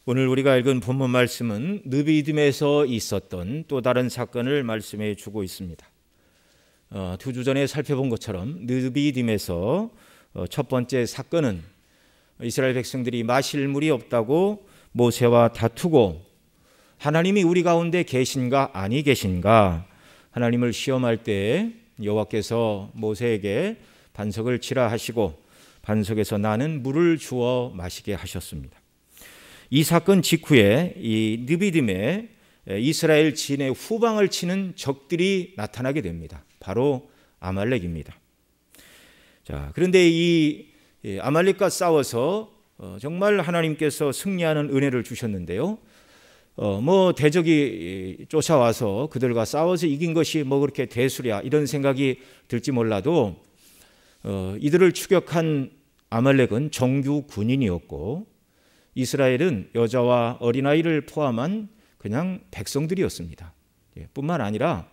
오늘 우리가 읽은 본문 말씀은 느비딤에서 있었던 또 다른 사건을 말씀해 주고 있습니다. 두 주 전에 살펴본 것처럼 느비딤에서 첫 번째 사건은 이스라엘 백성들이 마실 물이 없다고 모세와 다투고 하나님이 우리 가운데 계신가 아니 계신가 하나님을 시험할 때 여호와께서 모세에게 반석을 치라 하시고 반석에서 나는 물을 주어 마시게 하셨습니다. 이 사건 직후에 이 느비딤에 이스라엘 진의 후방을 치는 적들이 나타나게 됩니다. 바로 아말렉입니다. 자, 그런데 이 아말렉과 싸워서 정말 하나님께서 승리하는 은혜를 주셨는데요. 대적이 쫓아와서 그들과 싸워서 이긴 것이 그렇게 대수랴 이런 생각이 들지 몰라도 이들을 추격한 아말렉은 정규 군인이었고 이스라엘은 여자와 어린아이를 포함한 그냥 백성들이었습니다. 뿐만 아니라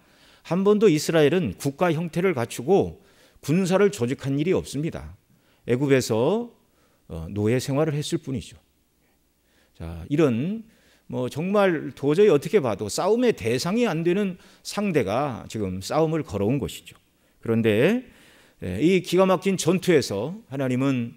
한 번도 이스라엘은 국가 형태를 갖추고 군사를 조직한 일이 없습니다. 애굽에서 노예 생활을 했을 뿐이죠. 자, 이런 정말 도저히 어떻게 봐도 싸움의 대상이 안 되는 상대가 지금 싸움을 걸어온 것이죠. 그런데 이 기가 막힌 전투에서 하나님은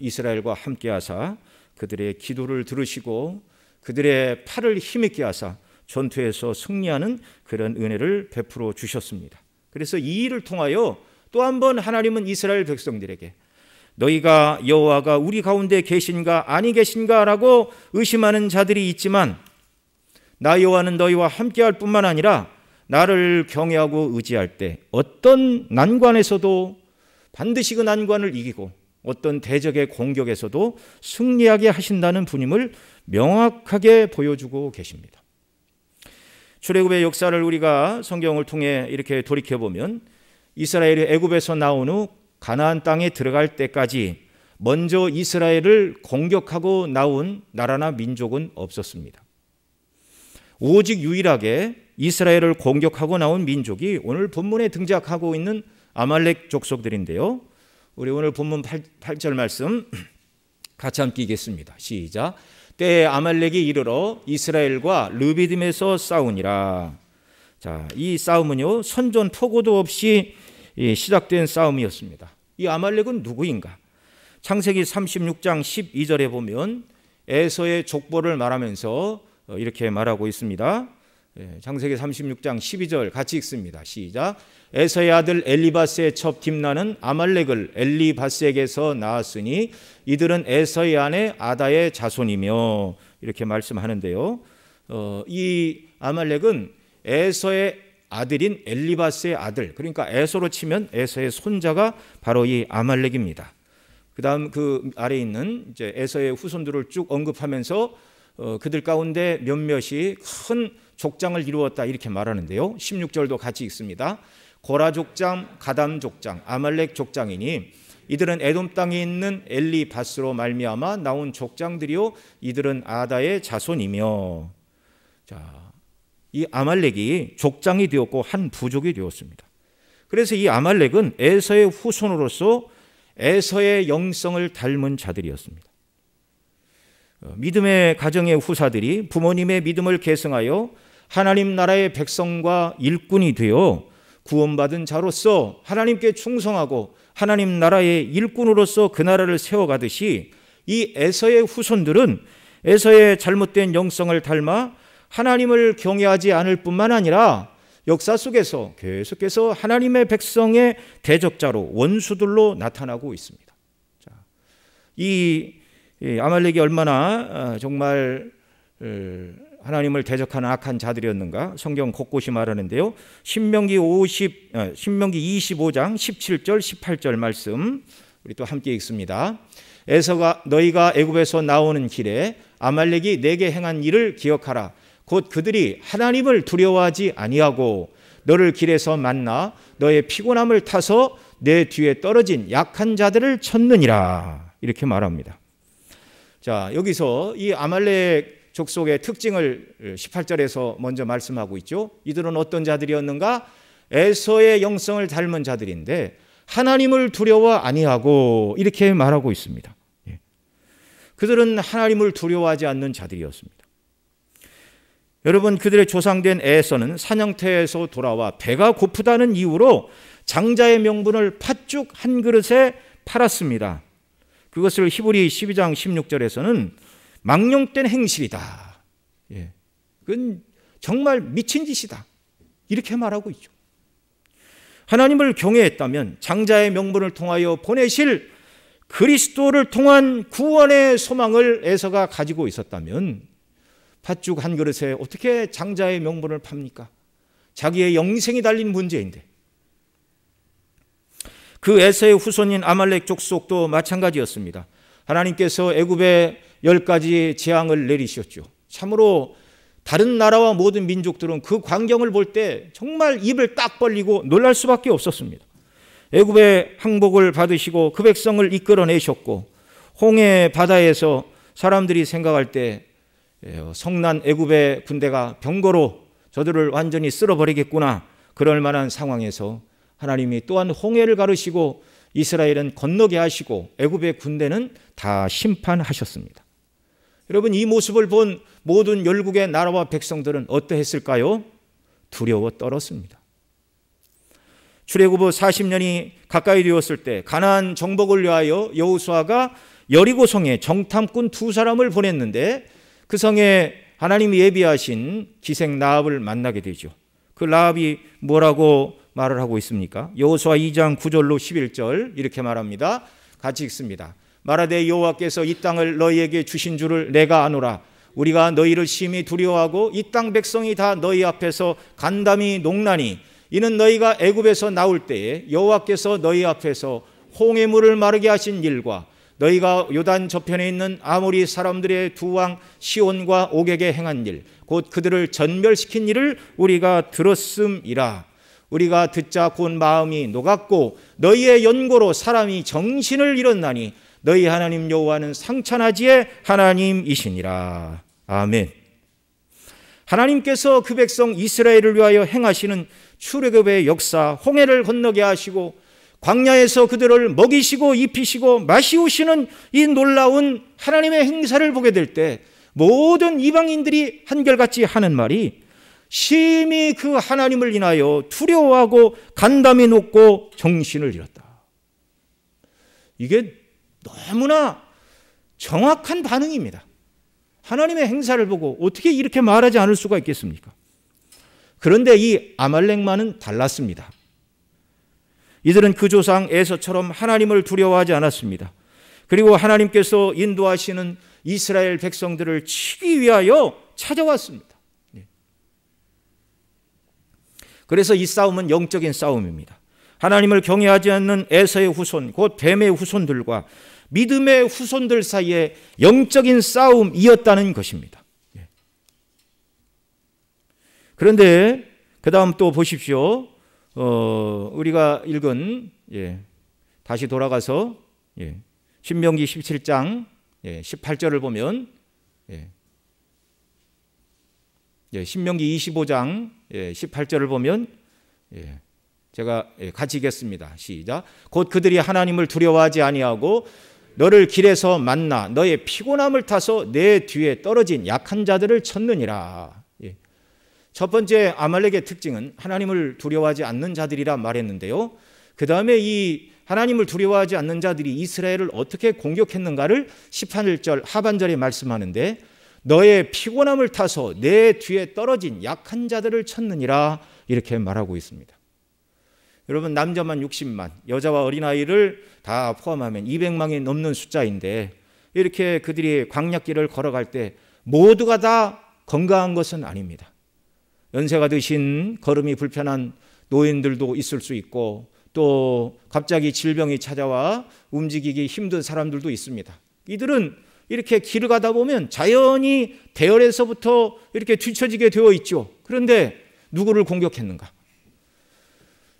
이스라엘과 함께 하사 그들의 기도를 들으시고 그들의 팔을 힘있게 하사 전투에서 승리하는 그런 은혜를 베풀어 주셨습니다. 그래서 이 일을 통하여 또 한 번 하나님은 이스라엘 백성들에게 너희가 여호와가 우리 가운데 계신가 아니 계신가라고 의심하는 자들이 있지만 나 여호와는 너희와 함께할 뿐만 아니라 나를 경외하고 의지할 때 어떤 난관에서도 반드시 그 난관을 이기고 어떤 대적의 공격에서도 승리하게 하신다는 분임을 명확하게 보여주고 계십니다. 출애굽의 역사를 우리가 성경을 통해 이렇게 돌이켜보면 이스라엘이 애굽에서 나온 후 가나안 땅에 들어갈 때까지 먼저 이스라엘을 공격하고 나온 나라나 민족은 없었습니다. 오직 유일하게 이스라엘을 공격하고 나온 민족이 오늘 본문에 등장하고 있는 아말렉 족속들인데요. 우리 오늘 본문 8절 말씀 같이 함께 읽겠습니다. 시작. 때에 아말렉이 이르러 이스라엘과 르비딤에서 싸우니라. 자, 이 싸움은요 선전포고도 없이 시작된 싸움이었습니다. 이 아말렉은 누구인가? 창세기 36장 12절에 보면 에서의 족보를 말하면서 이렇게 말하고 있습니다. 창세기 36장 12절 같이 읽습니다. 시작. 에서의 아들 엘리바스의 첩 딥나는 아말렉을 엘리바스에게서 낳았으니 이들은 에서의 아내 아다의 자손이며 이렇게 말씀하는데요. 이 아말렉은 에서의 아들인 엘리바스의 아들, 그러니까 에서로 치면 에서의 손자가 바로 이 아말렉입니다. 그 다음 그 아래에 있는 이제 에서의 후손들을 쭉 언급하면서 그들 가운데 몇몇이 큰 족장을 이루었다 이렇게 말하는데요. 16절도 같이 읽습니다. 고라 족장, 가담 족장, 아말렉 족장이니 이들은 에돔 땅에 있는 엘리바스로 말미암아 나온 족장들이요 이들은 아다의 자손이며. 자, 이 아말렉이 족장이 되었고 한 부족이 되었습니다. 그래서 이 아말렉은 에서의 후손으로서 에서의 영성을 닮은 자들이었습니다. 믿음의 가정의 후사들이 부모님의 믿음을 계승하여 하나님 나라의 백성과 일꾼이 되어 구원받은 자로서 하나님께 충성하고 하나님 나라의 일꾼으로서 그 나라를 세워가듯이 이 에서의 후손들은 에서의 잘못된 영성을 닮아 하나님을 경외하지 않을 뿐만 아니라 역사 속에서 계속해서 하나님의 백성의 대적자로 원수들로 나타나고 있습니다. 자, 이 아말렉이 얼마나 정말 하나님을 대적하는 악한 자들이었는가 성경 곳곳이 말하는데요. 신명기 25장 17절 18절 말씀 우리 또 함께 읽습니다. 에서가 너희가 애굽에서 나오는 길에 아말렉이 내게 행한 일을 기억하라. 곧 그들이 하나님을 두려워하지 아니하고 너를 길에서 만나 너의 피곤함을 타서 내 뒤에 떨어진 약한 자들을 쳤느니라 이렇게 말합니다. 자, 여기서 이 아말렉 족속의 특징을 18절에서 먼저 말씀하고 있죠. 이들은 어떤 자들이었는가? 에서의 영성을 닮은 자들인데 하나님을 두려워 아니하고 이렇게 말하고 있습니다. 그들은 하나님을 두려워하지 않는 자들이었습니다. 여러분, 그들의 조상된 에서는 사냥터에서 돌아와 배가 고프다는 이유로 장자의 명분을 팥죽 한 그릇에 팔았습니다. 그것을 히브리 12장 16절에서는 망령된 행실이다. 그건 정말 미친 짓이다. 이렇게 말하고 있죠. 하나님을 경외했다면 장자의 명분을 통하여 보내실 그리스도를 통한 구원의 소망을 에서가 가지고 있었다면 팥죽 한 그릇에 어떻게 장자의 명분을 팝니까? 자기의 영생이 달린 문제인데. 그 에서의 후손인 아말렉 족속도 마찬가지였습니다. 하나님께서 애굽에 10가지 재앙을 내리셨죠. 참으로 다른 나라와 모든 민족들은 그 광경을 볼 때 정말 입을 딱 벌리고 놀랄 수밖에 없었습니다. 애굽의 항복을 받으시고 그 백성을 이끌어내셨고 홍해 바다에서 사람들이 생각할 때 성난 애굽의 군대가 병거로 저들을 완전히 쓸어버리겠구나, 그럴 만한 상황에서 하나님이 또한 홍해를 가르시고 이스라엘은 건너게 하시고 애굽의 군대는 다 심판하셨습니다. 여러분, 이 모습을 본 모든 열국의 나라와 백성들은 어떠했을까요? 두려워 떨었습니다. 출애굽 후 40년이 가까이 되었을 때 가나안 정복을 위하여 여호수아가 여리고성에 정탐꾼 2사람을 보냈는데 그 성에 하나님이 예비하신 기생 라합을 만나게 되죠. 그 라합이 뭐라고 말을 하고 있습니까? 여호수아 2장 9절로 11절 이렇게 말합니다. 같이 읽습니다. 말하되 여호와께서 이 땅을 너희에게 주신 줄을 내가 아노라. 우리가 너희를 심히 두려워하고 이 땅 백성이 다 너희 앞에서 간담이 녹나니 이는 너희가 애굽에서 나올 때에 여호와께서 너희 앞에서 홍해물을 마르게 하신 일과 너희가 요단 저편에 있는 아모리 사람들의 두 왕 시온과 옥에게 행한 일, 곧 그들을 전멸시킨 일을 우리가 들었음이라. 우리가 듣자 곧 마음이 녹았고 너희의 연고로 사람이 정신을 잃었나니 너희 하나님 여호와는 상천하지의 하나님이시니라. 아멘. 하나님께서 그 백성 이스라엘을 위하여 행하시는 출애굽의 역사, 홍해를 건너게 하시고 광야에서 그들을 먹이시고 입히시고 마시우시는 이 놀라운 하나님의 행사를 보게 될 때 모든 이방인들이 한결같이 하는 말이 심히 그 하나님을 인하여 두려워하고 간담이 높고 정신을 잃었다. 이게 너무나 정확한 반응입니다. 하나님의 행사를 보고 어떻게 이렇게 말하지 않을 수가 있겠습니까? 그런데 이 아말렉만은 달랐습니다. 이들은 그 조상 에서처럼 하나님을 두려워하지 않았습니다. 그리고 하나님께서 인도하시는 이스라엘 백성들을 치기 위하여 찾아왔습니다. 그래서 이 싸움은 영적인 싸움입니다. 하나님을 경외하지 않는 에서의 후손, 곧 뱀의 후손들과 믿음의 후손들 사이에 영적인 싸움이었다는 것입니다. 그런데 그 다음 또 보십시오. 우리가 읽은 다시 돌아가서 신명기 17장 18절을 보면 신명기 25장 18절을 보면 제가 같이 읽겠습니다. 시작. 곧 그들이 하나님을 두려워하지 아니하고 너를 길에서 만나 너의 피곤함을 타서 내 뒤에 떨어진 약한 자들을 쳤느니라. 첫 번째 아말렉의 특징은 하나님을 두려워하지 않는 자들이라 말했는데요. 그 다음에 이 하나님을 두려워하지 않는 자들이 이스라엘을 어떻게 공격했는가를 18절 하반절에 말씀하는데 너의 피곤함을 타서 내 뒤에 떨어진 약한 자들을 쳤느니라 이렇게 말하고 있습니다. 여러분, 남자만 60만, 여자와 어린아이를 다 포함하면 200만이 넘는 숫자인데 이렇게 그들이 광야길을 걸어갈 때 모두가 다 건강한 것은 아닙니다. 연세가 드신 걸음이 불편한 노인들도 있을 수 있고 또 갑자기 질병이 찾아와 움직이기 힘든 사람들도 있습니다. 이들은 이렇게 길을 가다 보면 자연히 대열에서부터 이렇게 뒤처지게 되어 있죠. 그런데 누구를 공격했는가?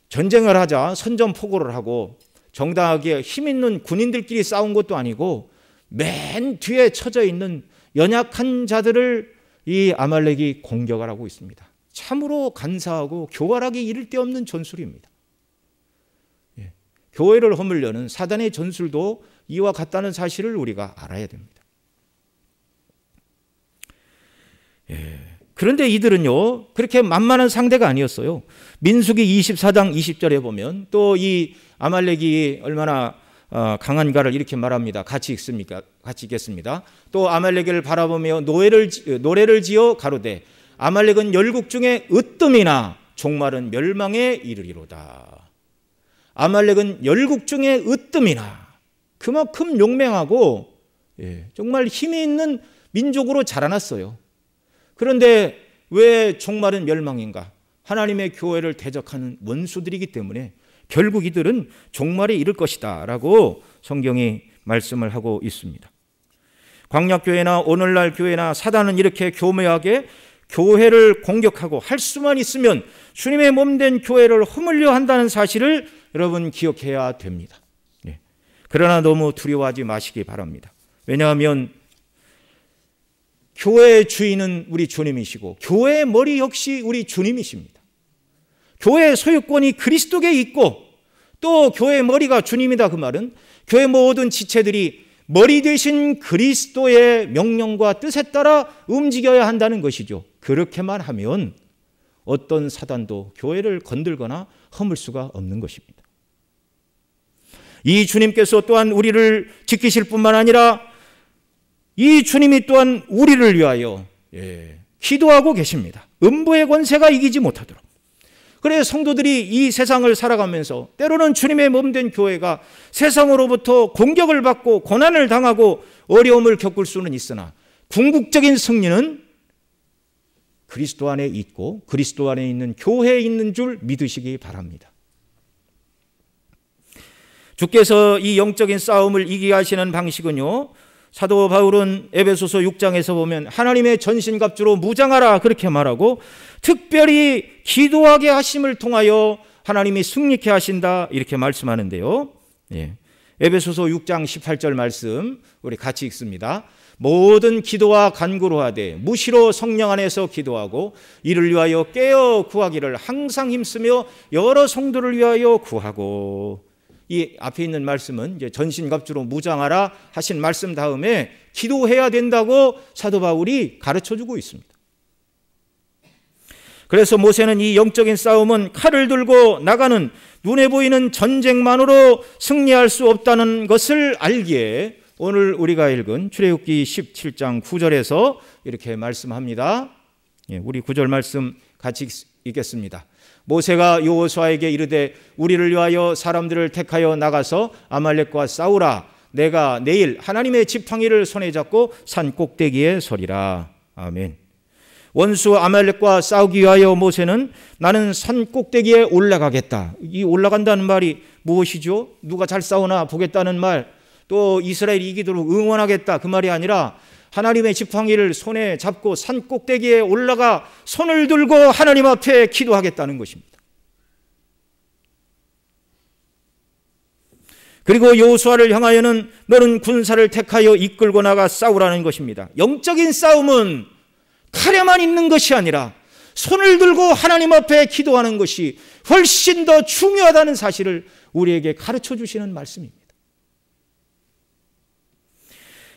전쟁을 하자 선전포고를 하고 정당하게 힘 있는 군인들끼리 싸운 것도 아니고 맨 뒤에 처져 있는 연약한 자들을 이 아말렉이 공격을 하고 있습니다. 참으로 간사하고 교활하기 이를 데 없는 전술입니다. 교회를 허물려는 사단의 전술도 이와 같다는 사실을 우리가 알아야 됩니다. 그런데 이들은요, 그렇게 만만한 상대가 아니었어요. 민수기 24장 20절에 보면 또 이 아말렉이 얼마나 강한가를 이렇게 말합니다. 같이 읽습니까? 같이 읽겠습니다. 또 아말렉을 바라보며 노래를 지어 가로되 아말렉은 열국 중에 으뜸이나 종말은 멸망에 이르리로다. 아말렉은 열국 중에 으뜸이나, 그만큼 용맹하고 정말 힘이 있는 민족으로 자라났어요. 그런데 왜 종말은 멸망인가? 하나님의 교회를 대적하는 원수들이기 때문에 결국 이들은 종말에 이를 것이다 라고 성경이 말씀을 하고 있습니다. 광약교회나 오늘날 교회나 사단은 이렇게 교묘하게 교회를 공격하고 할 수만 있으면 주님의 몸된 교회를 허물려 한다는 사실을 여러분 기억해야 됩니다. 그러나 너무 두려워하지 마시기 바랍니다. 왜냐하면 교회의 주인은 우리 주님이시고 교회의 머리 역시 우리 주님이십니다. 교회의 소유권이 그리스도께 있고 또 교회의 머리가 주님이다. 그 말은 교회 모든 지체들이 머리 되신 그리스도의 명령과 뜻에 따라 움직여야 한다는 것이죠. 그렇게만 하면 어떤 사단도 교회를 건들거나 허물 수가 없는 것입니다. 이 주님께서 또한 우리를 지키실 뿐만 아니라 이 주님이 또한 우리를 위하여 기도하고 계십니다. 음부의 권세가 이기지 못하도록. 그래서 성도들이 이 세상을 살아가면서 때로는 주님의 몸된 교회가 세상으로부터 공격을 받고 고난을 당하고 어려움을 겪을 수는 있으나 궁극적인 승리는 그리스도 안에 있고 그리스도 안에 있는 교회에 있는 줄 믿으시기 바랍니다. 주께서 이 영적인 싸움을 이기게 하시는 방식은요, 사도 바울은 에베소서 6장에서 보면 하나님의 전신갑주로 무장하라 그렇게 말하고 특별히 기도하게 하심을 통하여 하나님이 승리케 하신다 이렇게 말씀하는데요. 에베소서 6장 18절 말씀 우리 같이 읽습니다. 모든 기도와 간구로 하되 무시로 성령 안에서 기도하고 이를 위하여 깨어 구하기를 항상 힘쓰며 여러 성도를 위하여 구하고. 이 앞에 있는 말씀은 이제 전신갑주로 무장하라 하신 말씀 다음에 기도해야 된다고 사도 바울이 가르쳐주고 있습니다. 그래서 모세는 이 영적인 싸움은 칼을 들고 나가는 눈에 보이는 전쟁만으로 승리할 수 없다는 것을 알기에 오늘 우리가 읽은 출애굽기 17장 9절에서 이렇게 말씀합니다. 우리 9절 말씀 같이 읽겠습니다. 모세가 여호수아에게 이르되 우리를 위하여 사람들을 택하여 나가서 아말렉과 싸우라. 내가 내일 하나님의 지팡이를 손에 잡고 산 꼭대기에 서리라. 아멘. 원수 아말렉과 싸우기 위하여 모세는 나는 산 꼭대기에 올라가겠다. 이 올라간다는 말이 무엇이죠? 누가 잘 싸우나 보겠다는 말, 또 이스라엘이 이기도록 응원하겠다 그 말이 아니라 하나님의 지팡이를 손에 잡고 산 꼭대기에 올라가 손을 들고 하나님 앞에 기도하겠다는 것입니다. 그리고 여호수아를 향하여는 너는 군사를 택하여 이끌고 나가 싸우라는 것입니다. 영적인 싸움은 칼에만 있는 것이 아니라 손을 들고 하나님 앞에 기도하는 것이 훨씬 더 중요하다는 사실을 우리에게 가르쳐 주시는 말씀입니다.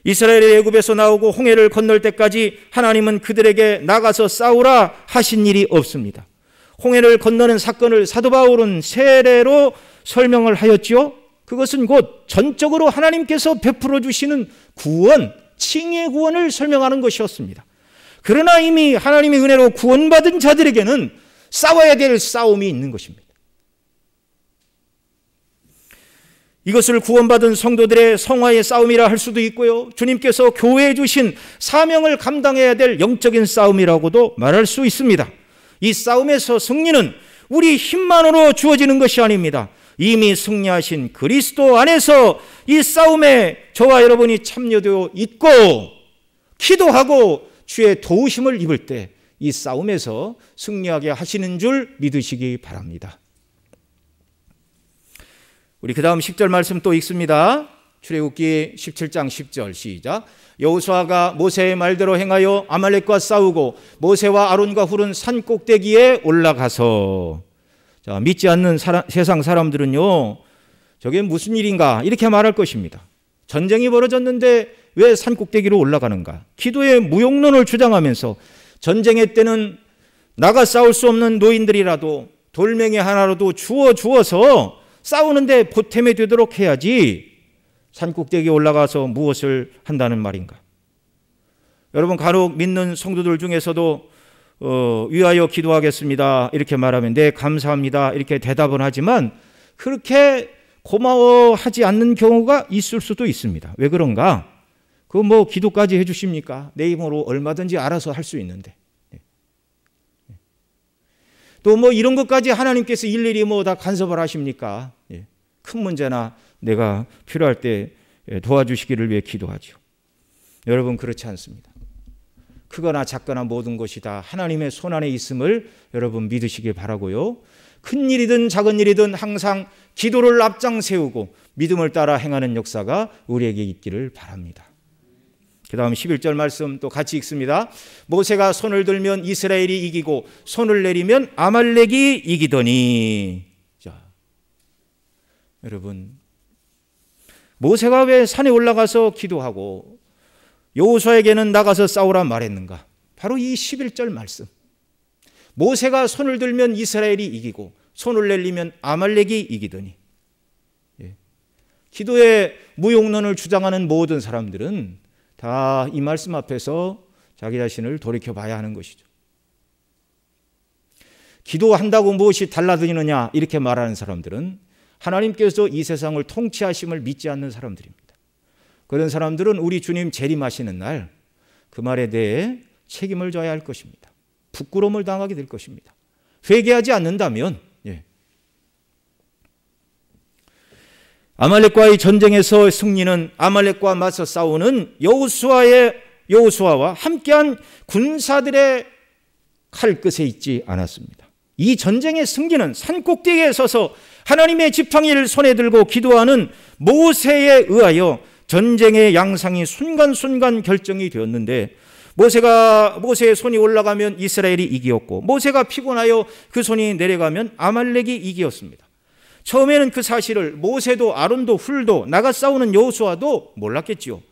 이스라엘의 애굽에서 나오고 홍해를 건널 때까지 하나님은 그들에게 나가서 싸우라 하신 일이 없습니다. 홍해를 건너는 사건을 사도 바울은 세례로 설명을 하였지요. 그것은 곧 전적으로 하나님께서 베풀어 주시는 구원, 칭의의 구원을 설명하는 것이었습니다. 그러나 이미 하나님의 은혜로 구원받은 자들에게는 싸워야 될 싸움이 있는 것입니다. 이것을 구원받은 성도들의 성화의 싸움이라 할 수도 있고요, 주님께서 교회에 주신 사명을 감당해야 될 영적인 싸움이라고도 말할 수 있습니다. 이 싸움에서 승리는 우리 힘만으로 주어지는 것이 아닙니다. 이미 승리하신 그리스도 안에서 이 싸움에 저와 여러분이 참여되어 있고 기도하고 주의 도우심을 입을 때 이 싸움에서 승리하게 하시는 줄 믿으시기 바랍니다. 우리 그 다음 10절 말씀 또 읽습니다. 출애굽기 17장 10절 시작. 여호수아가 모세의 말대로 행하여 아말렉과 싸우고 모세와 아론과 훌은 산 꼭대기에 올라가서. 자, 믿지 않는 세상 사람들은요, 저게 무슨 일인가 이렇게 말할 것입니다. 전쟁이 벌어졌는데 왜 산 꼭대기로 올라가는가? 기도의 무용론을 주장하면서 전쟁의 때는 나가 싸울 수 없는 노인들이라도 돌멩이 하나라도 주워서 싸우는데 보탬이 되도록 해야지 산꼭대기에 올라가서 무엇을 한다는 말인가. 여러분, 간혹 믿는 성도들 중에서도 위하여 기도하겠습니다 이렇게 말하면 네 감사합니다 이렇게 대답은 하지만 그렇게 고마워하지 않는 경우가 있을 수도 있습니다. 왜 그런가? 그거 뭐 기도까지 해주십니까? 내 힘으로 얼마든지 알아서 할 수 있는데. 또 뭐 이런 것까지 하나님께서 일일이 뭐 다 간섭을 하십니까? 큰 문제나 내가 필요할 때 도와주시기를 위해 기도하죠. 여러분, 그렇지 않습니다. 크거나 작거나 모든 것이 다 하나님의 손안에 있음을 여러분 믿으시길 바라고요. 큰 일이든 작은 일이든 항상 기도를 앞장 세우고 믿음을 따라 행하는 역사가 우리에게 있기를 바랍니다. 그 다음 11절 말씀 또 같이 읽습니다. 모세가 손을 들면 이스라엘이 이기고 손을 내리면 아말렉이 이기더니. 자, 여러분, 모세가 왜 산에 올라가서 기도하고 여호수아에게는 나가서 싸우라 말했는가? 바로 이 11절 말씀. 모세가 손을 들면 이스라엘이 이기고 손을 내리면 아말렉이 이기더니. 기도의 무용론을 주장하는 모든 사람들은 다 이 말씀 앞에서 자기 자신을 돌이켜 봐야 하는 것이죠. 기도한다고 무엇이 달라지느냐 이렇게 말하는 사람들은 하나님께서 이 세상을 통치하심을 믿지 않는 사람들입니다. 그런 사람들은 우리 주님 재림하시는 날 그 말에 대해 책임을 져야 할 것입니다. 부끄러움을 당하게 될 것입니다. 회개하지 않는다면. 아말렉과의 전쟁에서 승리는 아말렉과 맞서 싸우는 여호수아와 함께한 군사들의 칼끝에 있지 않았습니다. 이 전쟁의 승리는 산꼭대기에 서서 하나님의 지팡이를 손에 들고 기도하는 모세에 의하여 전쟁의 양상이 순간순간 결정이 되었는데, 모세의 손이 올라가면 이스라엘이 이기었고 모세가 피곤하여 그 손이 내려가면 아말렉이 이기었습니다. 처음에는 그 사실을 모세도 아론도 훌도 나가 싸우는 여호수아도 몰랐겠지요.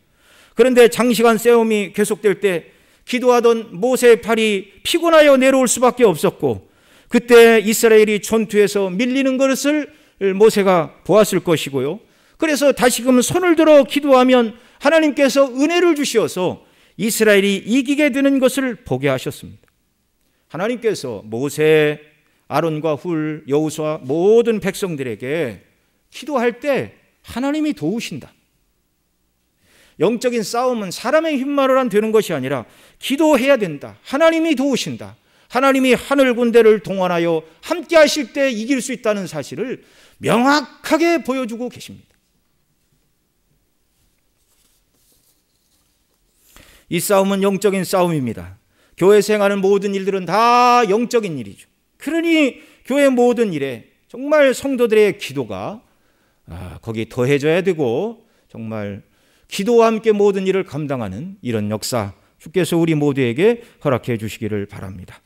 그런데 장시간 싸움이 계속될 때 기도하던 모세의 팔이 피곤하여 내려올 수밖에 없었고, 그때 이스라엘이 전투에서 밀리는 것을 모세가 보았을 것이고요. 그래서 다시금 손을 들어 기도하면 하나님께서 은혜를 주시어서 이스라엘이 이기게 되는 것을 보게 하셨습니다. 하나님께서 모세, 아론과 훌, 여호수아 모든 백성들에게 기도할 때 하나님이 도우신다. 영적인 싸움은 사람의 힘만으로는 되는 것이 아니라 기도해야 된다. 하나님이 도우신다. 하나님이 하늘 군대를 동원하여 함께 하실 때 이길 수 있다는 사실을 명확하게 보여주고 계십니다. 이 싸움은 영적인 싸움입니다. 교회에서 행하는 모든 일들은 다 영적인 일이죠. 그러니 교회 모든 일에 정말 성도들의 기도가 거기 더해져야 되고, 정말 기도와 함께 모든 일을 감당하는 이런 역사 주께서 우리 모두에게 허락해 주시기를 바랍니다.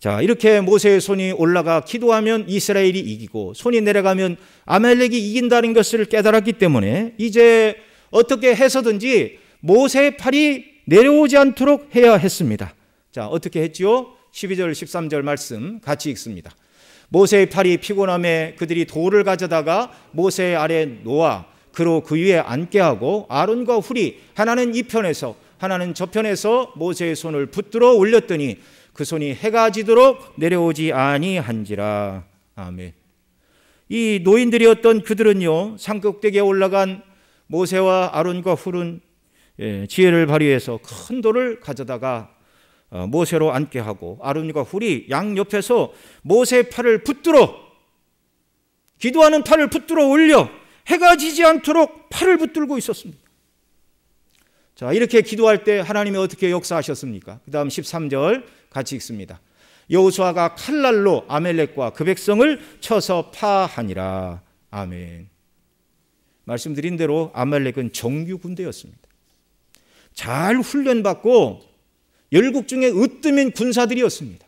자, 이렇게 모세의 손이 올라가 기도하면 이스라엘이 이기고 손이 내려가면 아말렉이 이긴다는 것을 깨달았기 때문에 이제 어떻게 해서든지 모세의 팔이 내려오지 않도록 해야 했습니다. 자, 어떻게 했지요? 12절 13절 말씀 같이 읽습니다. 모세의 팔이 피곤함에 그들이 돌을 가져다가 모세 아래 놓아 그로 그 위에 앉게 하고 아론과 훌이 하나는 이 편에서 하나는 저 편에서 모세의 손을 붙들어 올렸더니 그 손이 해가 지도록 내려오지 아니한지라. 아멘. 이 노인들이었던 그들은요, 산꼭대기에 올라간 모세와 아론과 훌은 지혜를 발휘해서 큰 돌을 가져다가 모세로 앉게 하고 아론과 훌이 양 옆에서 모세의 팔을 붙들어, 기도하는 팔을 붙들어 올려 해가 지지 않도록 팔을 붙들고 있었습니다. 자, 이렇게 기도할 때 하나님이 어떻게 역사하셨습니까? 그 다음 13절 같이 읽습니다. 여호수아가 칼날로 아말렉과 그 백성을 쳐서 파하니라. 아멘. 말씀드린 대로 아말렉은 정규 군대였습니다. 잘 훈련받고 열국 중에 으뜸인 군사들이었습니다.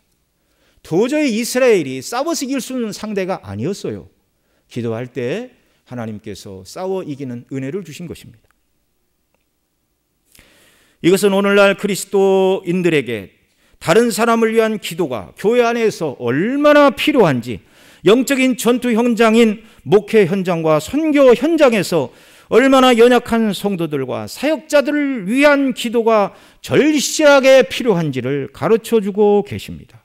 도저히 이스라엘이 싸워서 이길 수 있는 상대가 아니었어요. 기도할 때 하나님께서 싸워 이기는 은혜를 주신 것입니다. 이것은 오늘날 그리스도인들에게 다른 사람을 위한 기도가 교회 안에서 얼마나 필요한지, 영적인 전투 현장인 목회 현장과 선교 현장에서 얼마나 연약한 성도들과 사역자들을 위한 기도가 절실하게 필요한지를 가르쳐주고 계십니다.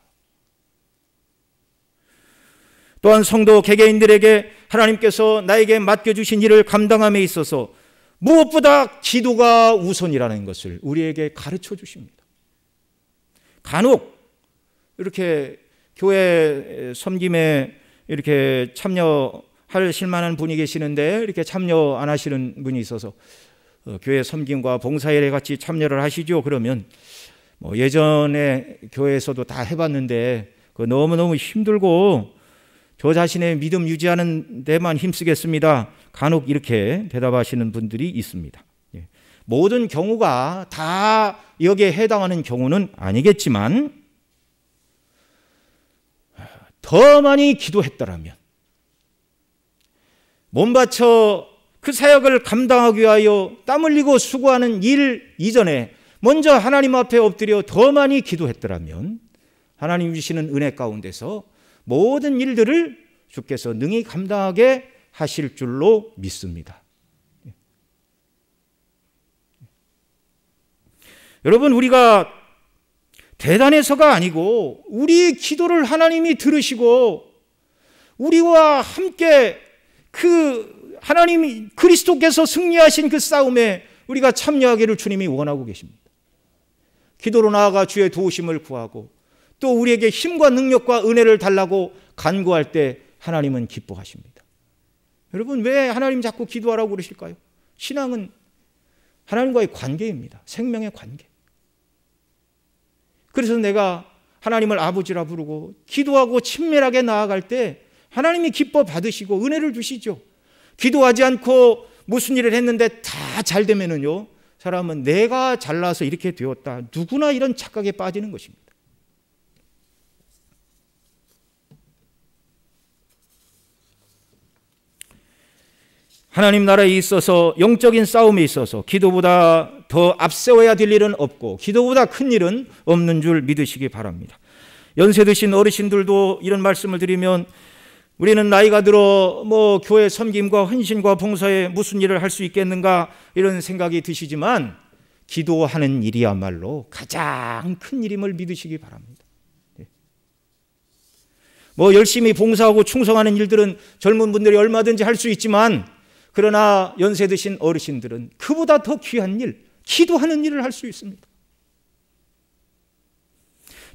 또한 성도 개개인들에게 하나님께서 나에게 맡겨주신 일을 감당함에 있어서 무엇보다 기도가 우선이라는 것을 우리에게 가르쳐 주십니다. 간혹 이렇게 교회 섬김에 이렇게 참여하실 만한 분이 계시는데 이렇게 참여 안 하시는 분이 있어서 교회 섬김과 봉사일에 같이 참여를 하시죠. 그러면 예전에 교회에서도 다 해봤는데 너무너무 힘들고 저 자신의 믿음 유지하는 데만 힘쓰겠습니다. 간혹 이렇게 대답하시는 분들이 있습니다. 모든 경우가 다 여기에 해당하는 경우는 아니겠지만 더 많이 기도했더라면, 몸 바쳐 그 사역을 감당하기 위하여 땀 흘리고 수고하는 일 이전에 먼저 하나님 앞에 엎드려 더 많이 기도했더라면 하나님 주시는 은혜 가운데서 모든 일들을 주께서 능히 감당하게 하실 줄로 믿습니다. 여러분, 우리가 대단해서가 아니고 우리 기도를 하나님이 들으시고 우리와 함께 그 하나님이 그리스도께서 승리하신 그 싸움에 우리가 참여하기를 주님이 원하고 계십니다. 기도로 나아가 주의 도우심을 구하고 또 우리에게 힘과 능력과 은혜를 달라고 간구할 때 하나님은 기뻐하십니다. 여러분, 왜 하나님 자꾸 기도하라고 그러실까요? 신앙은 하나님과의 관계입니다. 생명의 관계. 그래서 내가 하나님을 아버지라 부르고 기도하고 친밀하게 나아갈 때 하나님이 기뻐 받으시고 은혜를 주시죠. 기도하지 않고 무슨 일을 했는데 다 잘 되면은요, 사람은 내가 잘나서 이렇게 되었다, 누구나 이런 착각에 빠지는 것입니다. 하나님 나라에 있어서 영적인 싸움에 있어서 기도보다 더 앞세워야 될 일은 없고 기도보다 큰 일은 없는 줄 믿으시기 바랍니다. 연세 드신 어르신들도 이런 말씀을 드리면 우리는 나이가 들어 교회 섬김과 헌신과 봉사에 무슨 일을 할 수 있겠는가 이런 생각이 드시지만 기도하는 일이야말로 가장 큰 일임을 믿으시기 바랍니다. 열심히 봉사하고 충성하는 일들은 젊은 분들이 얼마든지 할 수 있지만 그러나 연세 드신 어르신들은 그보다 더 귀한 일, 기도하는 일을 할 수 있습니다.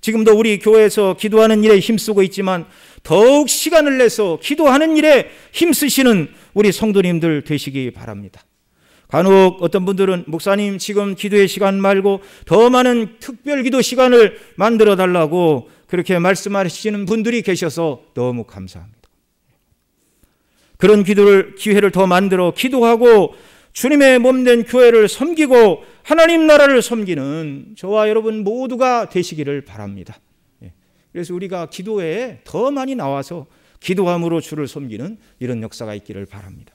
지금도 우리 교회에서 기도하는 일에 힘쓰고 있지만 더욱 시간을 내서 기도하는 일에 힘쓰시는 우리 성도님들 되시기 바랍니다. 간혹 어떤 분들은 목사님 지금 기도의 시간 말고 더 많은 특별 기도 시간을 만들어 달라고 그렇게 말씀하시는 분들이 계셔서 너무 감사합니다. 그런 기회를 더 만들어 기도하고 주님의 몸된 교회를 섬기고 하나님 나라를 섬기는 저와 여러분 모두가 되시기를 바랍니다. 그래서 우리가 기도회에 더 많이 나와서 기도함으로 주를 섬기는 이런 역사가 있기를 바랍니다.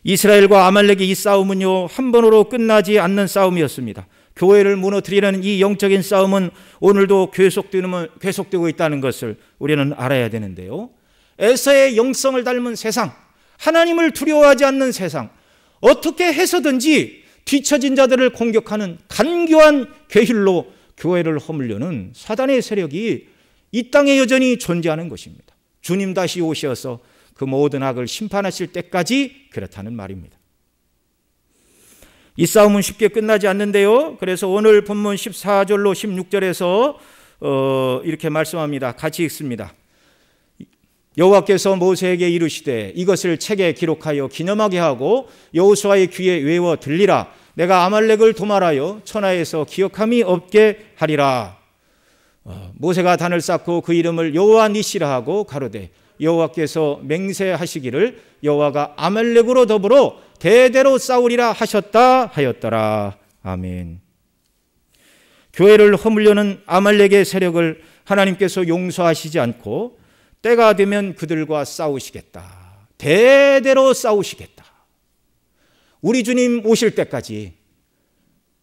이스라엘과 아말렉의 이 싸움은요, 한 번으로 끝나지 않는 싸움이었습니다. 교회를 무너뜨리는 이 영적인 싸움은 오늘도 계속되고 있다는 것을 우리는 알아야 되는데요. 에서의 영성을 닮은 세상, 하나님을 두려워하지 않는 세상, 어떻게 해서든지 뒤처진 자들을 공격하는 간교한 괴힐로 교회를 허물려는 사단의 세력이 이 땅에 여전히 존재하는 것입니다. 주님 다시 오셔서 그 모든 악을 심판하실 때까지 그렇다는 말입니다. 이 싸움은 쉽게 끝나지 않는데요. 그래서 오늘 본문 14절로 16절에서 이렇게 말씀합니다. 같이 읽습니다. 여호와께서 모세에게 이르시되 이것을 책에 기록하여 기념하게 하고 여호수아의 귀에 외워 들리라. 내가 아말렉을 도말하여 천하에서 기억함이 없게 하리라. 모세가 단을 쌓고 그 이름을 여호와 니시라 하고 가로되 여호와께서 맹세하시기를 여호와가 아말렉으로 더불어 대대로 싸우리라 하셨다 하였더라. 아멘. 교회를 허물려는 아말렉의 세력을 하나님께서 용서하시지 않고 때가 되면 그들과 싸우시겠다. 대대로 싸우시겠다. 우리 주님 오실 때까지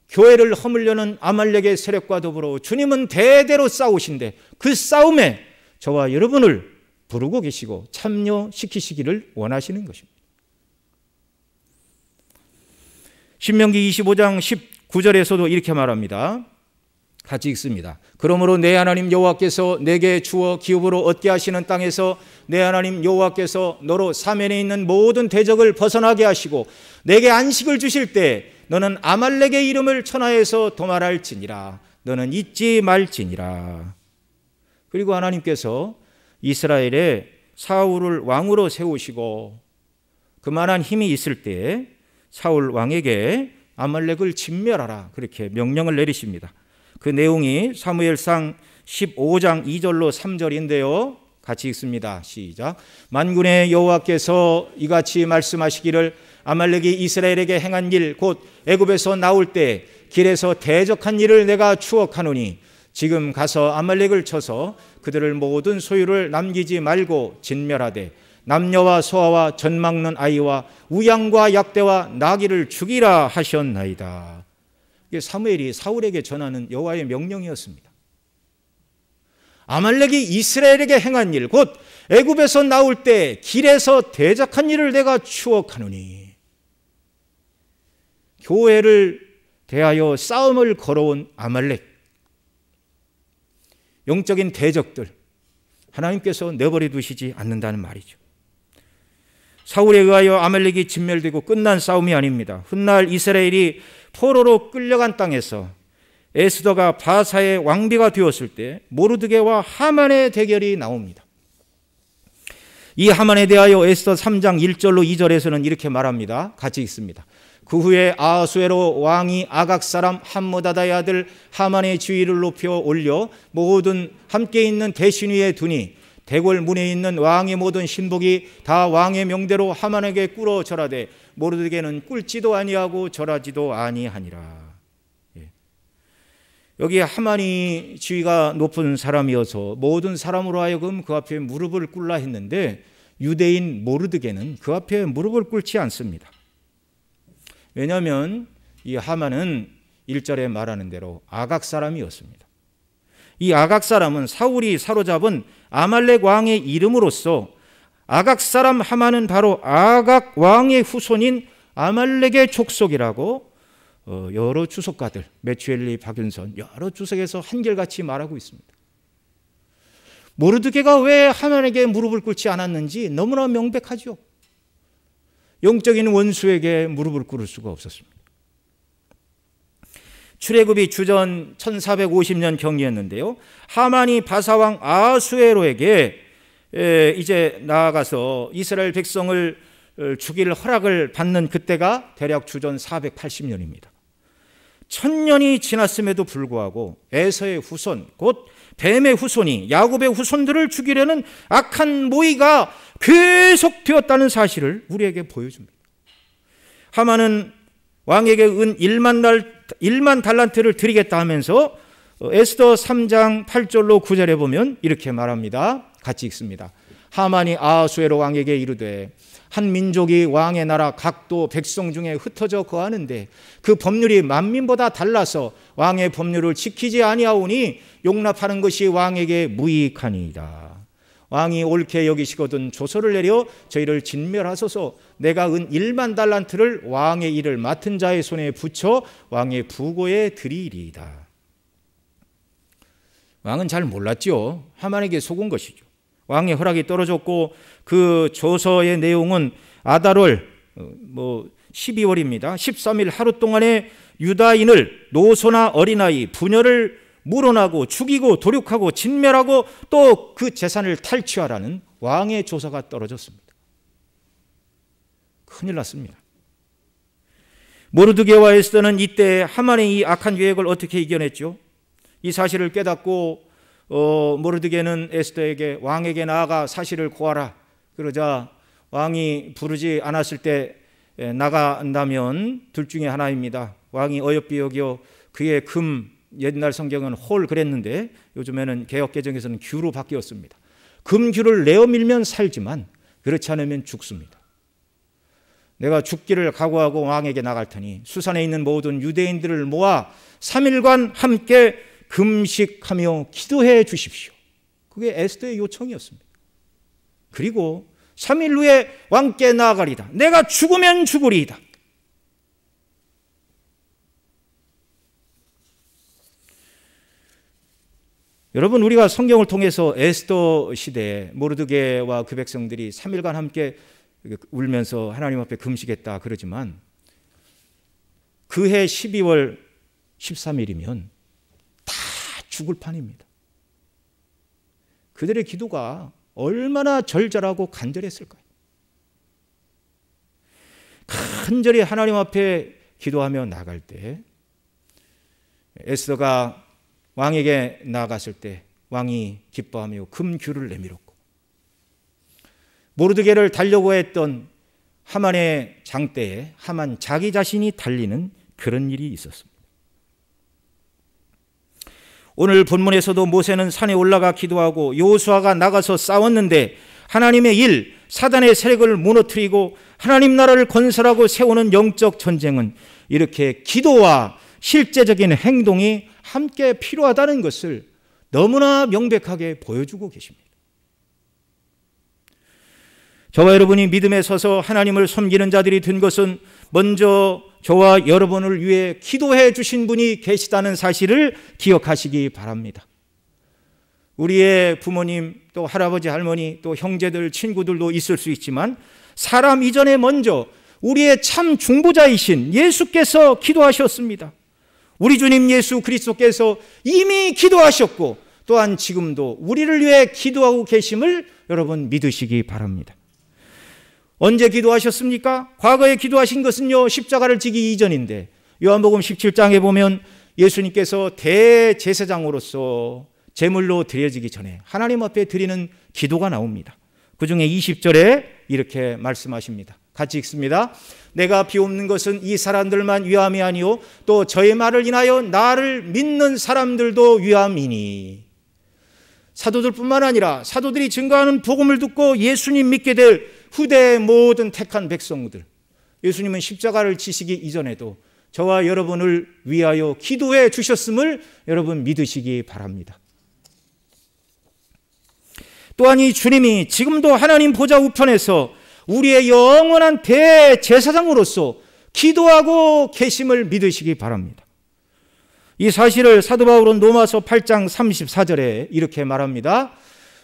교회를 허물려는 아말렉의 세력과 더불어 주님은 대대로 싸우신데 그 싸움에 저와 여러분을 부르고 계시고 참여시키시기를 원하시는 것입니다. 신명기 25장 19절에서도 이렇게 말합니다. 같이 읽습니다. 그러므로 내 하나님 여호와께서 내게 주어 기업으로 얻게 하시는 땅에서 내 하나님 여호와께서 너로 사면에 있는 모든 대적을 벗어나게 하시고 내게 안식을 주실 때 너는 아말렉의 이름을 천하에서 도말할지니라. 너는 잊지 말지니라. 그리고 하나님께서 이스라엘에 사울을 왕으로 세우시고 그만한 힘이 있을 때 사울 왕에게 아말렉을 진멸하라 그렇게 명령을 내리십니다. 그 내용이 사무엘상 15장 2절로 3절인데요. 같이 읽습니다. 시작. 만군의 여호와께서 이같이 말씀하시기를 아말렉이 이스라엘에게 행한 일 곧 애굽에서 나올 때 길에서 대적한 일을 내가 추억하노니 지금 가서 아말렉을 쳐서 그들을 모든 소유를 남기지 말고 진멸하되 남녀와 소아와 젖먹는 아이와 우양과 약대와 나귀를 죽이라 하셨나이다. 이게 사무엘이 사울에게 전하는 여호와의 명령이었습니다. 아말렉이 이스라엘에게 행한 일 곧 애굽에서 나올 때 길에서 대적한 일을 내가 추억하노니 교회를 대하여 싸움을 걸어온 아말렉 영적인 대적들 하나님께서 내버려 두시지 않는다는 말이죠. 사울에 의하여 아말렉이 진멸되고 끝난 싸움이 아닙니다. 훗날 이스라엘이 포로로 끌려간 땅에서 에스더가 바사의 왕비가 되었을 때 모르드게와 하만의 대결이 나옵니다. 이 하만에 대하여 에스더 3장 1절로 2절에서는 이렇게 말합니다. 같이 읽습니다. 그 후에 아하수에로 왕이 아각 사람 함므다다의 아들 하만의 지위를 높여 올려 모든 함께 있는 대신 위에 두니 대궐 문에 있는 왕의 모든 신복이 다 왕의 명대로 하만에게 꿇어 절하되 모르드게는 꿇지도 아니하고 절하지도 아니하니라. 여기 하만이 지위가 높은 사람이어서 모든 사람으로 하여금 그 앞에 무릎을 꿇라 했는데 유대인 모르드게는 그 앞에 무릎을 꿇지 않습니다. 왜냐하면 이 하만은 1절에 말하는 대로 아각 사람이었습니다. 이 아각 사람은 사울이 사로잡은 아말렉 왕의 이름으로서 아각 사람 하만은 바로 아각 왕의 후손인 아말렉의 족속이라고 여러 주석가들 메추엘리, 박윤선 여러 주석에서 한결같이 말하고 있습니다. 모르드게가 왜 하만에게 무릎을 꿇지 않았는지 너무나 명백하죠. 영적인 원수에게 무릎을 꿇을 수가 없었습니다. 출애굽이 주전 1450년 경이었는데요. 하만이 바사왕 아하수에로에게 이제 나아가서 이스라엘 백성을 죽일 허락을 받는 그때가 대략 주전 480년입니다. 1000년이 지났음에도 불구하고 에서의 후손 곧 뱀의 후손이 야곱의 후손들을 죽이려는 악한 모의가 계속되었다는 사실을 우리에게 보여줍니다. 하만은 왕에게 은 1만 달란트를 드리겠다 하면서 에스더 3장 8절로 9절에 보면 이렇게 말합니다. 같이 읽습니다. 하만이 아하수에로 왕에게 이르되 한 민족이 왕의 나라 각도 백성 중에 흩어져 거하는데 그 법률이 만민보다 달라서 왕의 법률을 지키지 아니하오니 용납하는 것이 왕에게 무익하니이다. 왕이 옳게 여기시거든 조서를 내려 저희를 진멸하소서. 내가 은 1만 달란트를 왕의 일을 맡은 자의 손에 붙여 왕의 부고에 드리리이다. 왕은 잘 몰랐죠. 하만에게 속은 것이죠. 왕의 허락이 떨어졌고 그 조서의 내용은 아달월 12월입니다. 13일 하루 동안에 유다인을 노소나 어린아이 부녀를 물어나고 죽이고 도륙하고 진멸하고 또 그 재산을 탈취하라는 왕의 조서가 떨어졌습니다. 큰일 났습니다. 모르드게와 에스더는 이때 하만의 이 악한 계획을 어떻게 이겨냈죠? 이 사실을 깨닫고 모르드게는 에스더에게 왕에게 나아가 사실을 고하라. 그러자 왕이 부르지 않았을 때 나간다면 둘 중에 하나입니다. 왕이 어여삐 여겨 그의 금, 옛날 성경은 홀 그랬는데 요즘에는 개역개정에서는 규로 바뀌었습니다. 금규를 내어 밀면 살지만 그렇지 않으면 죽습니다. 내가 죽기를 각오하고 왕에게 나갈 테니 수산에 있는 모든 유대인들을 모아 3일간 함께 금식하며 기도해 주십시오. 그게 에스더의 요청이었습니다. 그리고 3일 후에 왕께 나아가리다. 내가 죽으면 죽으리이다. 여러분, 우리가 성경을 통해서 에스더 시대에 모르드게와 그 백성들이 3일간 함께 울면서 하나님 앞에 금식했다 그러지만 그해 12월 13일이면 다 죽을 판입니다. 그들의 기도가 얼마나 절절하고 간절했을까요? 간절히 하나님 앞에 기도하며 나갈 때 에스더가 왕에게 나아갔을 때 왕이 기뻐하며 금규를 내밀었고 모르드게를 달려고 했던 하만의 장대에 하만 자기 자신이 달리는 그런 일이 있었습니다. 오늘 본문에서도 모세는 산에 올라가 기도하고 여호수아가 나가서 싸웠는데 하나님의 일, 사단의 세력을 무너뜨리고 하나님 나라를 건설하고 세우는 영적 전쟁은 이렇게 기도와 실제적인 행동이 함께 필요하다는 것을 너무나 명백하게 보여주고 계십니다. 저와 여러분이 믿음에 서서 하나님을 섬기는 자들이 된 것은 먼저 저와 여러분을 위해 기도해 주신 분이 계시다는 사실을 기억하시기 바랍니다. 우리의 부모님, 또 할아버지, 할머니, 또 형제들, 친구들도 있을 수 있지만 사람 이전에 먼저 우리의 참 중보자이신 예수께서 기도하셨습니다. 우리 주님 예수 그리스도께서 이미 기도하셨고 또한 지금도 우리를 위해 기도하고 계심을 여러분 믿으시기 바랍니다. 언제 기도하셨습니까? 과거에 기도하신 것은요, 십자가를 지기 이전인데 요한복음 17장에 보면 예수님께서 대제사장으로서 제물로 드려지기 전에 하나님 앞에 드리는 기도가 나옵니다. 그 중에 20절에 이렇게 말씀하십니다. 같이 읽습니다. 내가 비옵는 것은 이 사람들만 위함이 아니요 또 저의 말을 인하여 나를 믿는 사람들도 위함이니. 사도들뿐만 아니라 사도들이 증거하는 복음을 듣고 예수님 믿게 될 후대의 모든 택한 백성들, 예수님은 십자가를 지시기 이전에도 저와 여러분을 위하여 기도해 주셨음을 여러분 믿으시기 바랍니다. 또한 이 주님이 지금도 하나님 보좌 우편에서 우리의 영원한 대제사장으로서 기도하고 계심을 믿으시기 바랍니다. 이 사실을 사도 바울은 로마서 8장 34절에 이렇게 말합니다.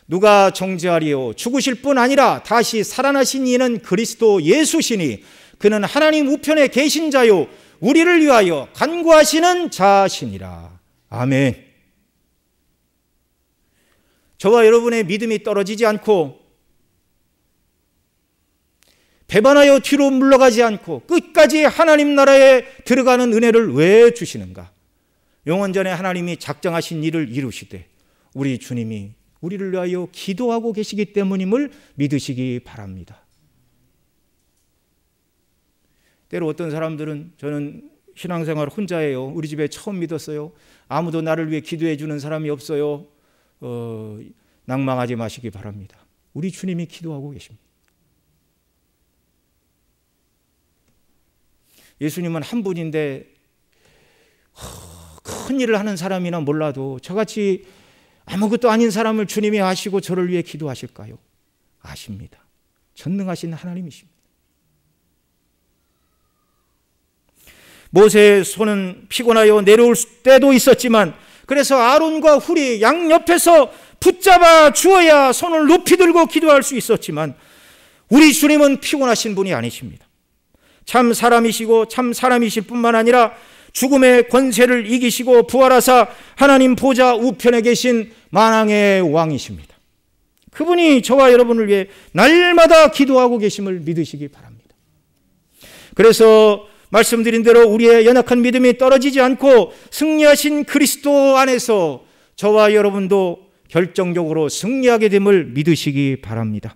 누가 정죄하리요? 죽으실 뿐 아니라 다시 살아나신 이는 그리스도 예수시니 그는 하나님 우편에 계신 자요 우리를 위하여 간구하시는 자시니라. 아멘. 저와 여러분의 믿음이 떨어지지 않고 배반하여 뒤로 물러가지 않고 끝까지 하나님 나라에 들어가는 은혜를 왜 주시는가? 영원전에 하나님이 작정하신 일을 이루시되 우리 주님이 우리를 위하여 기도하고 계시기 때문임을 믿으시기 바랍니다. 때로 어떤 사람들은 저는 신앙생활 혼자예요. 우리 집에 처음 믿었어요. 아무도 나를 위해 기도해 주는 사람이 없어요. 낭망하지 마시기 바랍니다. 우리 주님이 기도하고 계십니다. 예수님은 한 분인데 큰 일을 하는 사람이나 몰라도 저같이 아무것도 아닌 사람을 주님이 아시고 저를 위해 기도하실까요? 아십니다. 전능하신 하나님이십니다. 모세의 손은 피곤하여 내려올 때도 있었지만 그래서 아론과 훌이 양옆에서 붙잡아 주어야 손을 높이 들고 기도할 수 있었지만 우리 주님은 피곤하신 분이 아니십니다. 참 사람이시고 참 사람이실 뿐만 아니라 죽음의 권세를 이기시고 부활하사 하나님 보좌 우편에 계신 만왕의 왕이십니다. 그분이 저와 여러분을 위해 날마다 기도하고 계심을 믿으시기 바랍니다. 그래서 말씀드린 대로 우리의 연약한 믿음이 떨어지지 않고 승리하신 그리스도 안에서 저와 여러분도 결정적으로 승리하게 됨을 믿으시기 바랍니다.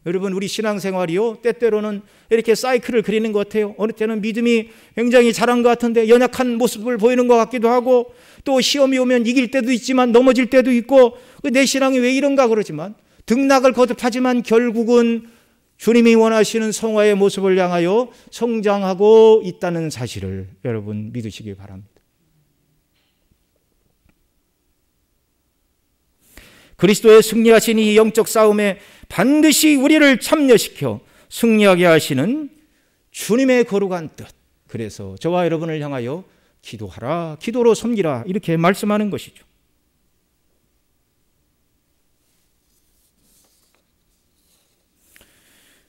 여러분, 우리 신앙생활이요, 때때로는 이렇게 사이클을 그리는 것 같아요. 어느 때는 믿음이 굉장히 잘한 것 같은데 연약한 모습을 보이는 것 같기도 하고, 또 시험이 오면 이길 때도 있지만 넘어질 때도 있고, 내 신앙이 왜 이런가 그러지만 등락을 거듭하지만 결국은 주님이 원하시는 성화의 모습을 향하여 성장하고 있다는 사실을 여러분 믿으시기 바랍니다. 그리스도의 승리하신 이 영적 싸움에 반드시 우리를 참여시켜 승리하게 하시는 주님의 거룩한 뜻, 그래서 저와 여러분을 향하여 기도하라, 기도로 섬기라, 이렇게 말씀하는 것이죠.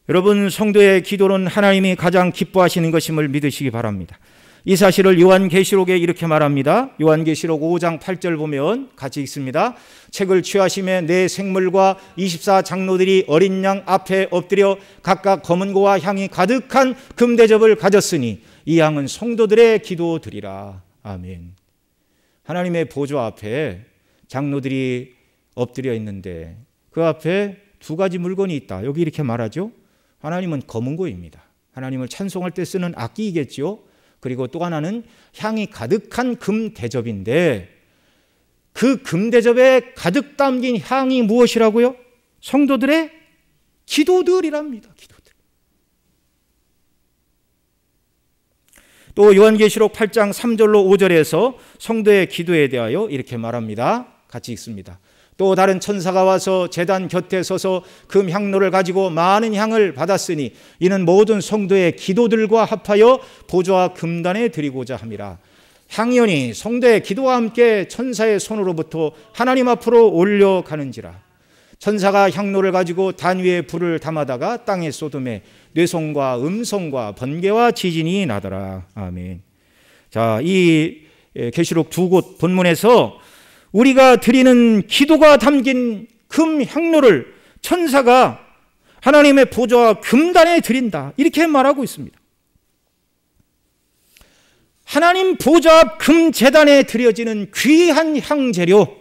여러분, 성도의 기도는 하나님이 가장 기뻐하시는 것임을 믿으시기 바랍니다. 이 사실을 요한계시록에 이렇게 말합니다. 요한계시록 5장 8절 보면 같이 읽습니다. 책을 취하심에 네 생물과 24장로들이 어린 양 앞에 엎드려 각각 검은 고와 향이 가득한 금대접을 가졌으니 이 양은 성도들의 기도드리라. 아멘. 하나님의 보좌 앞에 장로들이 엎드려 있는데 그 앞에 두 가지 물건이 있다. 여기 이렇게 말하죠. 하나님은 검은 고입니다. 하나님을 찬송할 때 쓰는 악기이겠죠. 그리고 또 하나는 향이 가득한 금대접인데 그 금대접에 가득 담긴 향이 무엇이라고요? 성도들의 기도들이랍니다. 기도들. 또 요한계시록 8장 3절로 5절에서 성도의 기도에 대하여 이렇게 말합니다. 같이 읽습니다. 또 다른 천사가 와서 제단 곁에 서서 금 향로를 가지고 많은 향을 받았으니 이는 모든 성도의 기도들과 합하여 보좌와 금단에 드리고자 함이라. 향연이 성도의 기도와 함께 천사의 손으로부터 하나님 앞으로 올려가는지라. 천사가 향로를 가지고 단 위에 불을 담아다가 땅에 쏟음에 뇌성과 음성과 번개와 지진이 나더라. 아멘. 자, 이 계시록 두 곳 본문에서 우리가 드리는 기도가 담긴 금 향로를 천사가 하나님의 보좌와 금단에 드린다, 이렇게 말하고 있습니다. 하나님 보좌 앞 금제단에 드려지는 귀한 향재료,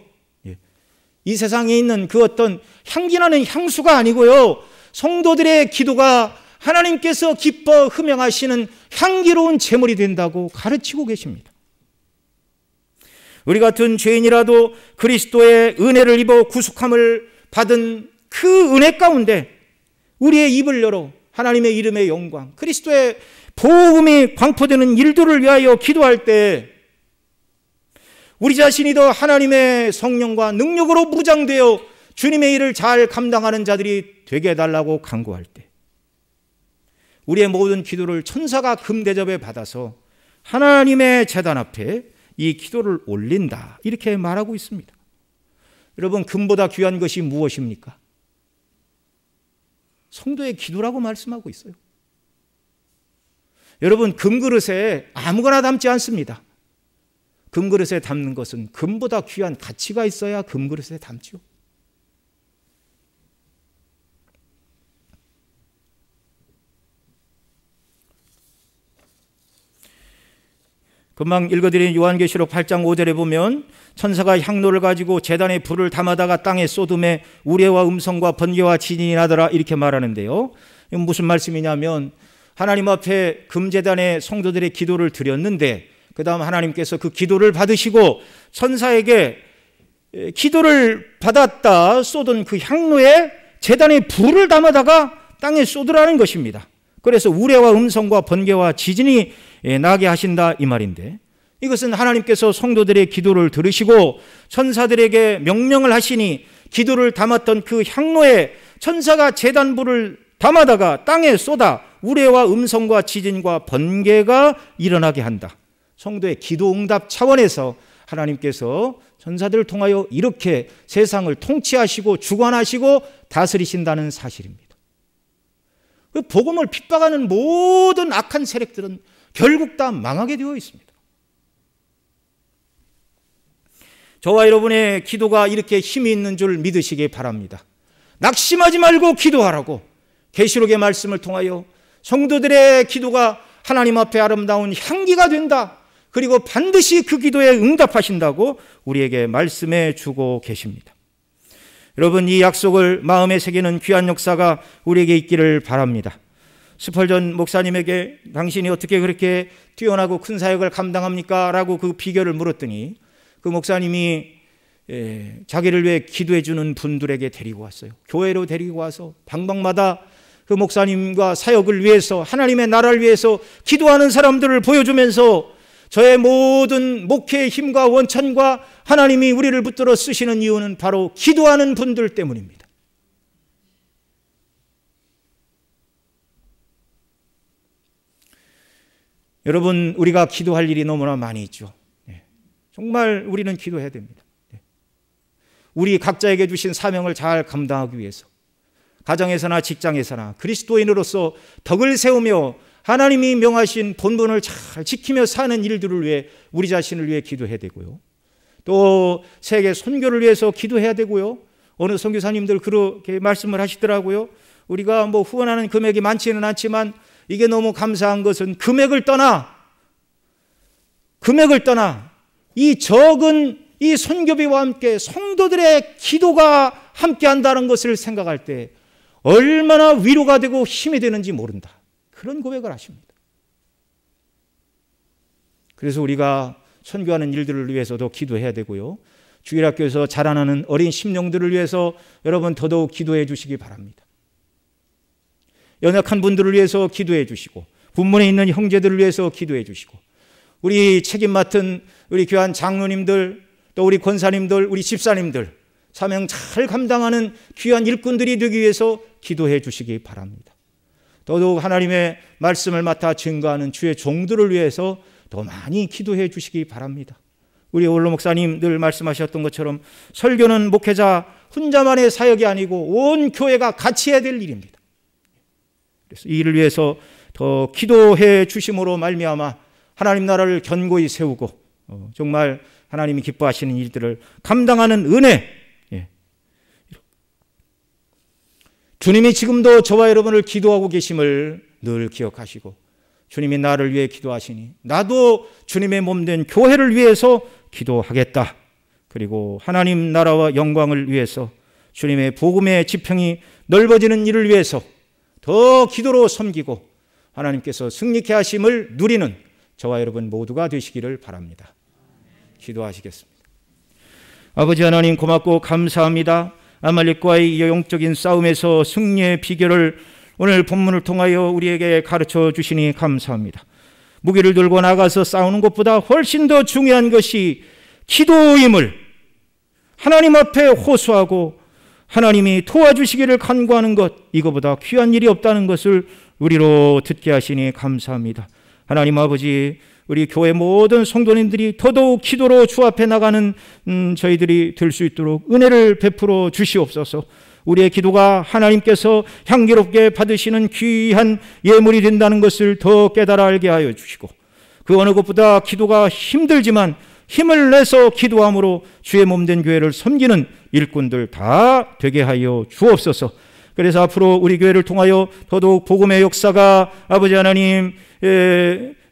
이 세상에 있는 그 어떤 향기나는 향수가 아니고요, 성도들의 기도가 하나님께서 기뻐 흠양하시는 향기로운 제물이 된다고 가르치고 계십니다. 우리 같은 죄인이라도 그리스도의 은혜를 입어 구속함을 받은 그 은혜 가운데 우리의 입을 열어 하나님의 이름의 영광, 그리스도의 복음이 광포되는 일들을 위하여 기도할 때 우리 자신이 더 하나님의 성령과 능력으로 무장되어 주님의 일을 잘 감당하는 자들이 되게 해달라고 간구할 때 우리의 모든 기도를 천사가 금대접에 받아서 하나님의 제단 앞에 이 기도를 올린다, 이렇게 말하고 있습니다. 여러분, 금보다 귀한 것이 무엇입니까? 성도의 기도라고 말씀하고 있어요. 여러분, 금그릇에 아무거나 담지 않습니다. 금그릇에 담는 것은 금보다 귀한 가치가 있어야 금그릇에 담죠. 금방 읽어드린 요한계시록 8장 5절에 보면 천사가 향로를 가지고 제단에 불을 담아다가 땅에 쏟음에 우레와 음성과 번개와 지진이 나더라, 이렇게 말하는데요. 이건 무슨 말씀이냐면 하나님 앞에 금제단에 성도들의 기도를 드렸는데 그 다음 하나님께서 그 기도를 받으시고 천사에게 기도를 받았다 쏟은 그 향로에 제단에 불을 담아다가 땅에 쏟으라는 것입니다. 그래서 우레와 음성과 번개와 지진이 나게 하신다, 이 말인데, 이것은 하나님께서 성도들의 기도를 들으시고 천사들에게 명령을 하시니 기도를 담았던 그 향로에 천사가 제단불을 담아다가 땅에 쏟아 우레와 음성과 지진과 번개가 일어나게 한다. 성도의 기도 응답 차원에서 하나님께서 천사들을 통하여 이렇게 세상을 통치하시고 주관하시고 다스리신다는 사실입니다. 복음을 핍박하는 모든 악한 세력들은 결국 다 망하게 되어 있습니다. 저와 여러분의 기도가 이렇게 힘이 있는 줄 믿으시기 바랍니다. 낙심하지 말고 기도하라고 계시록의 말씀을 통하여 성도들의 기도가 하나님 앞에 아름다운 향기가 된다, 그리고 반드시 그 기도에 응답하신다고 우리에게 말씀해 주고 계십니다. 여러분, 이 약속을 마음에 새기는 귀한 역사가 우리에게 있기를 바랍니다. 스펄전 목사님에게 당신이 어떻게 그렇게 뛰어나고 큰 사역을 감당합니까? 라고 그 비결을 물었더니 그 목사님이 자기를 위해 기도해 주는 분들에게 데리고 왔어요. 교회로 데리고 와서 방방마다 그 목사님과 사역을 위해서, 하나님의 나라를 위해서 기도하는 사람들을 보여주면서 저의 모든 목회의 힘과 원천과 하나님이 우리를 붙들어 쓰시는 이유는 바로 기도하는 분들 때문입니다. 여러분, 우리가 기도할 일이 너무나 많이 있죠. 정말 우리는 기도해야 됩니다. 우리 각자에게 주신 사명을 잘 감당하기 위해서 가정에서나 직장에서나 그리스도인으로서 덕을 세우며 하나님이 명하신 본분을 잘 지키며 사는 일들을 위해 우리 자신을 위해 기도해야 되고요. 또 세계 선교를 위해서 기도해야 되고요. 어느 선교사님들 그렇게 말씀을 하시더라고요. 우리가 뭐 후원하는 금액이 많지는 않지만 이게 너무 감사한 것은 금액을 떠나 이 적은 이 선교비와 함께 성도들의 기도가 함께한다는 것을 생각할 때 얼마나 위로가 되고 힘이 되는지 모른다. 그런 고백을 하십니다. 그래서 우리가 선교하는 일들을 위해서도 기도해야 되고요. 주일학교에서 자라나는 어린 심령들을 위해서 여러분 더더욱 기도해 주시기 바랍니다. 연약한 분들을 위해서 기도해 주시고 분문에 있는 형제들을 위해서 기도해 주시고 우리 책임 맡은 우리 교환 장로님들 또 우리 권사님들 우리 집사님들 사명 잘 감당하는 귀한 일꾼들이 되기 위해서 기도해 주시기 바랍니다. 더더욱 하나님의 말씀을 맡아 증거하는 주의 종들을 위해서 더 많이 기도해 주시기 바랍니다. 우리 원로 목사님 늘 말씀하셨던 것처럼 설교는 목회자 혼자만의 사역이 아니고 온 교회가 같이 해야 될 일입니다. 그래서 이 일을 위해서 더 기도해 주심으로 말미암아 하나님 나라를 견고히 세우고 정말 하나님이 기뻐하시는 일들을 감당하는 은혜, 주님이 지금도 저와 여러분을 기도하고 계심을 늘 기억하시고 주님이 나를 위해 기도하시니 나도 주님의 몸된 교회를 위해서 기도하겠다. 그리고 하나님 나라와 영광을 위해서 주님의 복음의 지평이 넓어지는 일을 위해서 더 기도로 섬기고 하나님께서 승리케 하심을 누리는 저와 여러분 모두가 되시기를 바랍니다. 기도하시겠습니다. 아버지 하나님 고맙고 감사합니다. 아말렉과의 영적인 싸움에서 승리의 비결을 오늘 본문을 통하여 우리에게 가르쳐 주시니 감사합니다. 무기를 들고 나가서 싸우는 것보다 훨씬 더 중요한 것이 기도임을 하나님 앞에 호소하고 하나님이 도와주시기를 간구하는 것, 이거보다 귀한 일이 없다는 것을 우리로 듣게 하시니 감사합니다. 하나님 아버지, 우리 교회 모든 성도님들이 더더욱 기도로 주 앞에 나가는 저희들이 될 수 있도록 은혜를 베풀어 주시옵소서. 우리의 기도가 하나님께서 향기롭게 받으시는 귀한 예물이 된다는 것을 더 깨달아 알게 하여 주시고, 그 어느 것보다 기도가 힘들지만 힘을 내서 기도함으로 주의 몸된 교회를 섬기는 일꾼들 다 되게 하여 주옵소서. 그래서 앞으로 우리 교회를 통하여 더더욱 복음의 역사가 아버지 하나님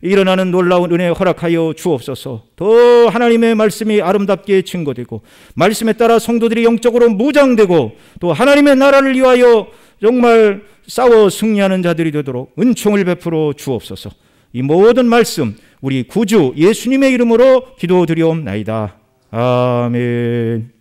일어나는 놀라운 은혜 허락하여 주옵소서. 더 하나님의 말씀이 아름답게 증거되고 말씀에 따라 성도들이 영적으로 무장되고 또 하나님의 나라를 위하여 정말 싸워 승리하는 자들이 되도록 은총을 베풀어 주옵소서. 이 모든 말씀 우리 구주 예수님의 이름으로 기도드리옵나이다. 아멘.